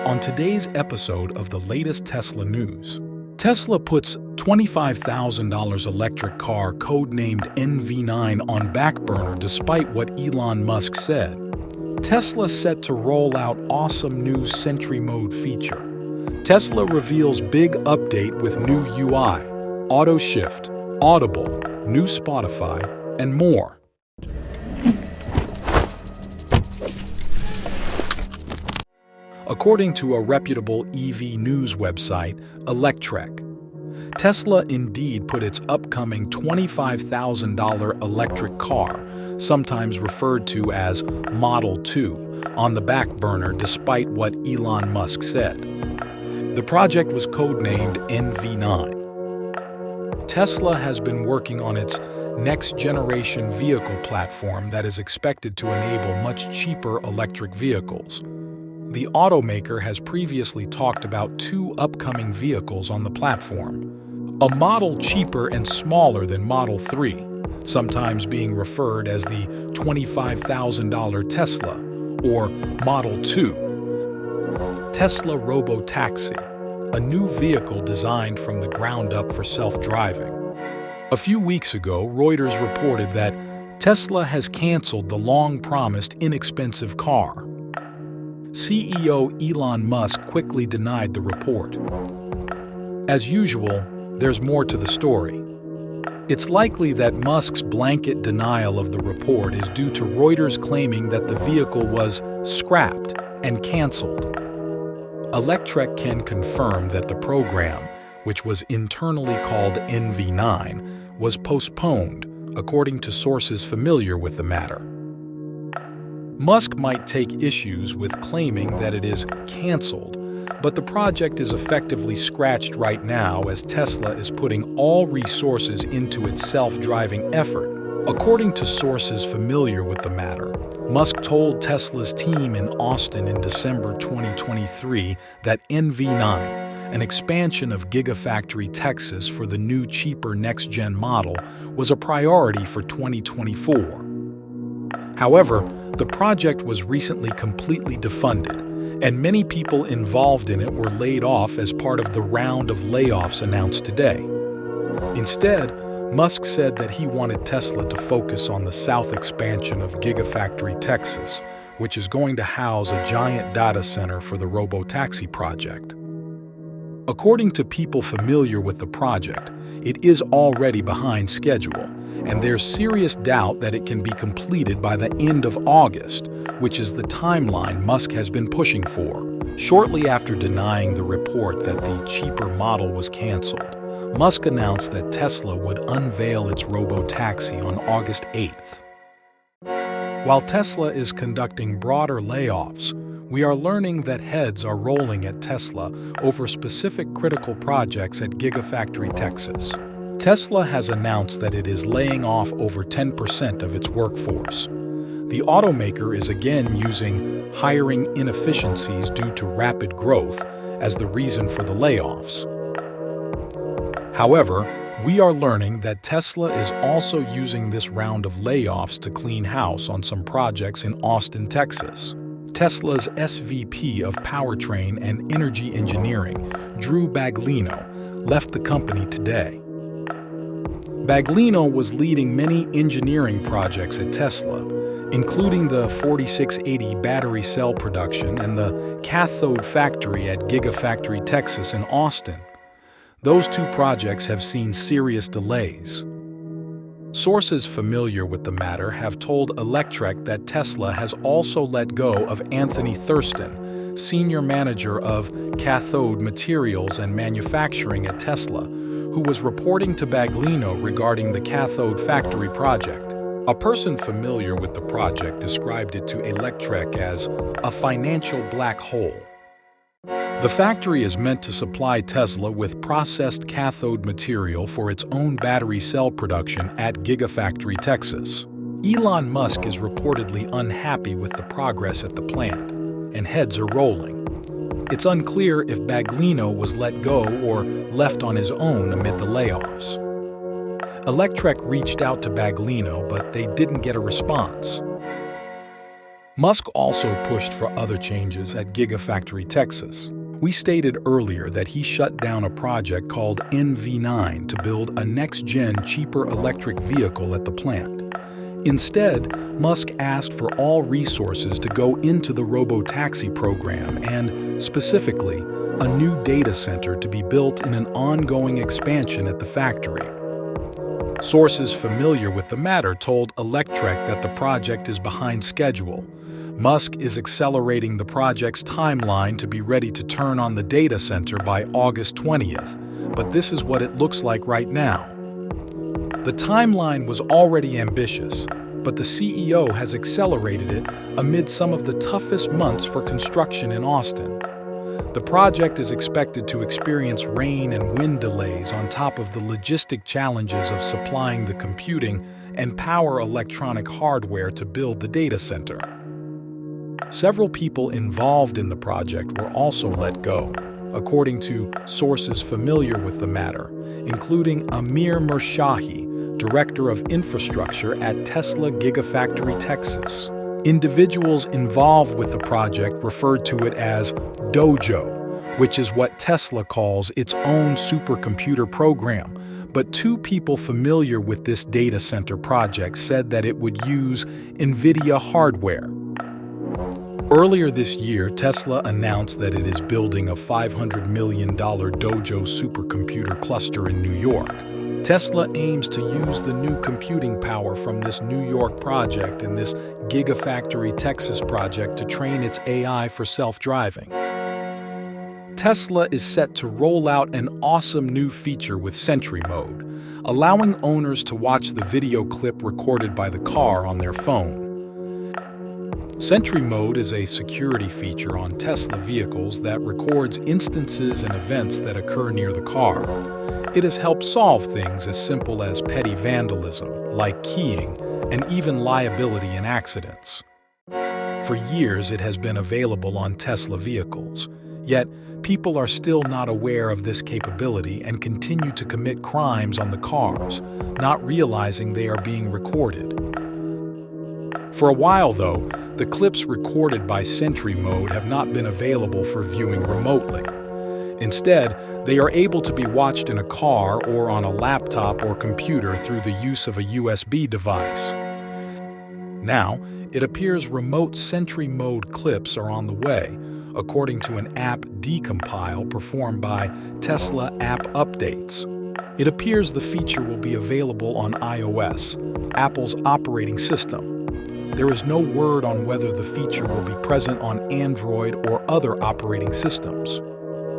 On today's episode of the latest Tesla news, Tesla puts $25,000 electric car codenamed NV9 on back burner despite what Elon Musk said. Tesla set to roll out awesome new Sentry Mode feature. Tesla reveals big update with new UI, auto shift, Audible, new Spotify, and more. According to a reputable EV news website, Electrek, Tesla indeed put its upcoming $25,000 electric car, sometimes referred to as Model 2, on the back burner despite what Elon Musk said. The project was codenamed NV9. Tesla has been working on its next-generation vehicle platform that is expected to enable much cheaper electric vehicles. The automaker has previously talked about two upcoming vehicles on the platform, a model cheaper and smaller than Model 3, sometimes being referred as the $25,000 Tesla, or Model 2. Tesla Robotaxi, a new vehicle designed from the ground up for self-driving. A few weeks ago, Reuters reported that Tesla has canceled the long-promised inexpensive car. CEO Elon Musk quickly denied the report. As usual, there's more to the story. It's likely that Musk's blanket denial of the report is due to Reuters claiming that the vehicle was scrapped and canceled. Electrek can confirm that the program, which was internally called NV9, was postponed, according to sources familiar with the matter. Musk might take issues with claiming that it is canceled, but the project is effectively scratched right now as Tesla is putting all resources into its self-driving effort. According to sources familiar with the matter, Musk told Tesla's team in Austin in December 2023 that NV9, an expansion of Gigafactory Texas for the new cheaper next-gen model, was a priority for 2024. However, the project was recently completely defunded, and many people involved in it were laid off as part of the round of layoffs announced today. Instead, Musk said that he wanted Tesla to focus on the south expansion of Gigafactory Texas, which is going to house a giant data center for the Robotaxi project. According to people familiar with the project, it is already behind schedule, and there's serious doubt that it can be completed by the end of August, which is the timeline Musk has been pushing for. Shortly after denying the report that the cheaper model was canceled, Musk announced that Tesla would unveil its Robotaxi on August 8th. While Tesla is conducting broader layoffs, we are learning that heads are rolling at Tesla over specific critical projects at Gigafactory Texas. Tesla has announced that it is laying off over 10% of its workforce. The automaker is again using hiring inefficiencies due to rapid growth as the reason for the layoffs. However, we are learning that Tesla is also using this round of layoffs to clean house on some projects in Austin, Texas. Tesla's SVP of Powertrain and Energy Engineering, Drew Baglino, left the company today. Baglino was leading many engineering projects at Tesla, including the 4680 battery cell production and the cathode factory at Gigafactory Texas in Austin. Those two projects have seen serious delays. Sources familiar with the matter have told Electrek that Tesla has also let go of Anthony Thurston, senior manager of cathode materials and manufacturing at Tesla, who was reporting to Baglino regarding the cathode factory project. A person familiar with the project described it to Electrek as a financial black hole. The factory is meant to supply Tesla with processed cathode material for its own battery cell production at Gigafactory Texas. Elon Musk is reportedly unhappy with the progress at the plant, and heads are rolling. It's unclear if Baglino was let go or left on his own amid the layoffs. Electrek reached out to Baglino, but they didn't get a response. Musk also pushed for other changes at Gigafactory Texas. We stated earlier that he shut down a project called NV9 to build a next-gen, cheaper electric vehicle at the plant. Instead, Musk asked for all resources to go into the robo-taxi program and, specifically, a new data center to be built in an ongoing expansion at the factory. Sources familiar with the matter told Electrek that the project is behind schedule. Musk is accelerating the project's timeline to be ready to turn on the data center by August 20th, but this is what it looks like right now. The timeline was already ambitious, but the CEO has accelerated it amid some of the toughest months for construction in Austin. The project is expected to experience rain and wind delays on top of the logistic challenges of supplying the computing and power electronic hardware to build the data center. Several people involved in the project were also let go, according to sources familiar with the matter, including Amir Mershahi, Director of Infrastructure at Tesla Gigafactory Texas. Individuals involved with the project referred to it as Dojo, which is what Tesla calls its own supercomputer program. But two people familiar with this data center project said that it would use NVIDIA hardware. Earlier this year, Tesla announced that it is building a $500 million Dojo supercomputer cluster in New York. Tesla aims to use the new computing power from this New York project and this Gigafactory Texas project to train its AI for self-driving. Tesla is set to roll out an awesome new feature with Sentry Mode, allowing owners to watch the video clip recorded by the car on their phone. Sentry Mode is a security feature on Tesla vehicles that records instances and events that occur near the car. It has helped solve things as simple as petty vandalism, like keying, and even liability in accidents. For years, it has been available on Tesla vehicles, yet people are still not aware of this capability and continue to commit crimes on the cars, not realizing they are being recorded. For a while, though, the clips recorded by Sentry Mode have not been available for viewing remotely. Instead, they are able to be watched in a car or on a laptop or computer through the use of a USB device. Now, it appears remote Sentry Mode clips are on the way, according to an app decompile performed by Tesla App Updates. It appears the feature will be available on iOS, Apple's operating system. There is no word on whether the feature will be present on Android or other operating systems.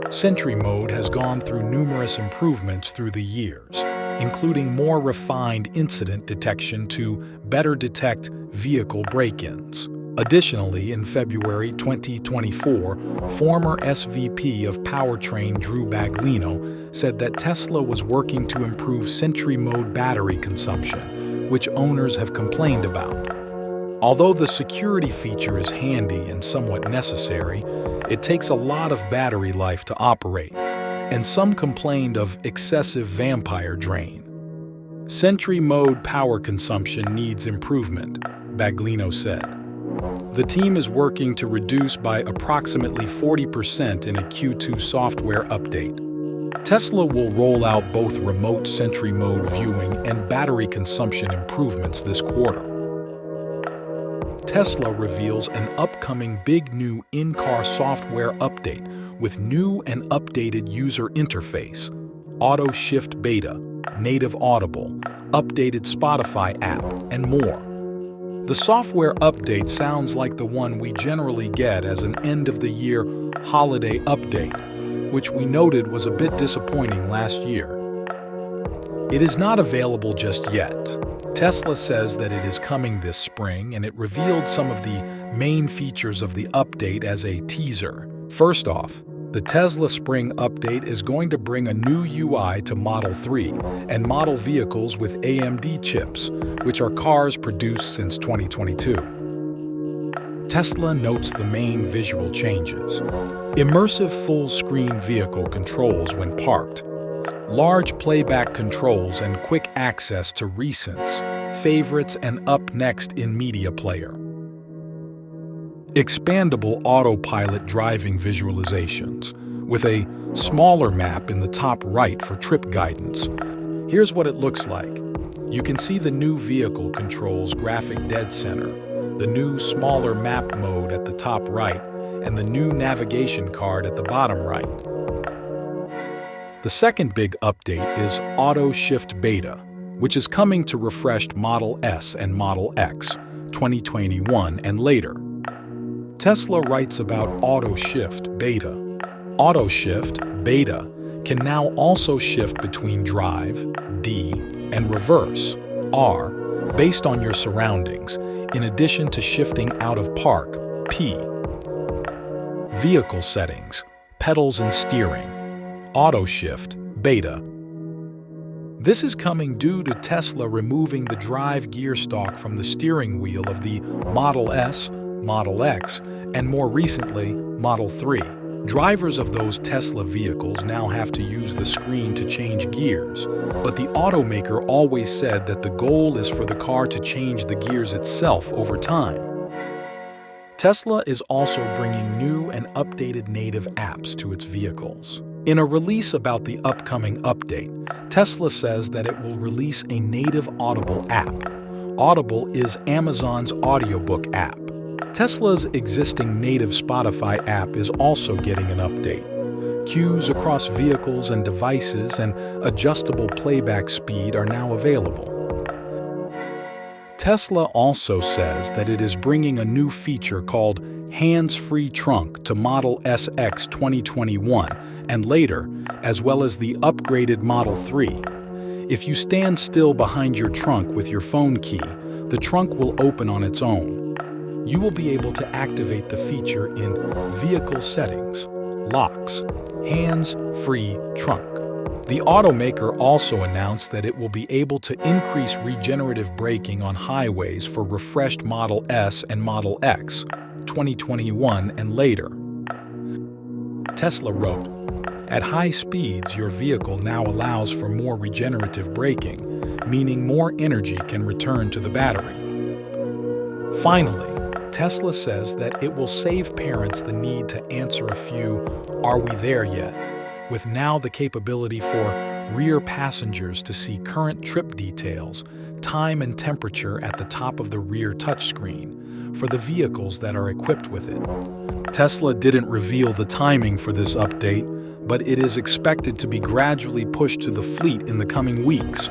Sentry Mode has gone through numerous improvements through the years, including more refined incident detection to better detect vehicle break-ins. Additionally, in February 2024, former SVP of Powertrain Drew Baglino said that Tesla was working to improve Sentry Mode battery consumption, which owners have complained about. Although the security feature is handy and somewhat necessary, it takes a lot of battery life to operate, and some complained of excessive vampire drain. Sentry Mode power consumption needs improvement, Baglino said. The team is working to reduce by approximately 40% in a Q2 software update. Tesla will roll out both remote Sentry Mode viewing and battery consumption improvements this quarter. Tesla reveals an upcoming big new in-car software update with new and updated user interface, Auto Shift Beta, native Audible, updated Spotify app, and more. The software update sounds like the one we generally get as an end-of-the-year holiday update, which we noted was a bit disappointing last year. It is not available just yet. Tesla says that it is coming this spring, and it revealed some of the main features of the update as a teaser. First off, the Tesla Spring Update is going to bring a new UI to Model 3 and model vehicles with AMD chips, which are cars produced since 2022. Tesla notes the main visual changes. Immersive full-screen vehicle controls when parked, large playback controls and quick access to recents, favorites, and up next in media player. Expandable autopilot driving visualizations, with a smaller map in the top right for trip guidance. Here's what it looks like. You can see the new vehicle controls graphic dead center, the new smaller map mode at the top right, and the new navigation card at the bottom right. The second big update is Auto Shift Beta, which is coming to refreshed Model S and Model X, 2021 and later. Tesla writes about Auto Shift Beta. Auto Shift Beta can now also shift between drive, D, and reverse, R, based on your surroundings, in addition to shifting out of park, P. Vehicle settings, pedals and steering, Auto Shift Beta. This is coming due to Tesla removing the drive gear stalk from the steering wheel of the Model S, Model X, and more recently, Model 3. Drivers of those Tesla vehicles now have to use the screen to change gears, but the automaker always said that the goal is for the car to change the gears itself over time. Tesla is also bringing new and updated native apps to its vehicles. In a release about the upcoming update, Tesla says that it will release a native Audible app. Audible is Amazon's audiobook app. Tesla's existing native Spotify app is also getting an update. Cues across vehicles and devices and adjustable playback speed are now available. Tesla also says that it is bringing a new feature called Hands-Free Trunk to Model SX 2021 and later, as well as the upgraded Model 3. If you stand still behind your trunk with your phone key, the trunk will open on its own. You will be able to activate the feature in Vehicle Settings, Locks, Hands-Free Trunk. The automaker also announced that it will be able to increase regenerative braking on highways for refreshed Model S and Model X, 2021 and later. Tesla wrote, "At high speeds, your vehicle now allows for more regenerative braking, meaning more energy can return to the battery." Finally, Tesla says that it will save parents the need to answer a few "Are we there yet?" with now the capability for rear passengers to see current trip details, time and temperature at the top of the rear touchscreen for the vehicles that are equipped with it. Tesla didn't reveal the timing for this update, but it is expected to be gradually pushed to the fleet in the coming weeks.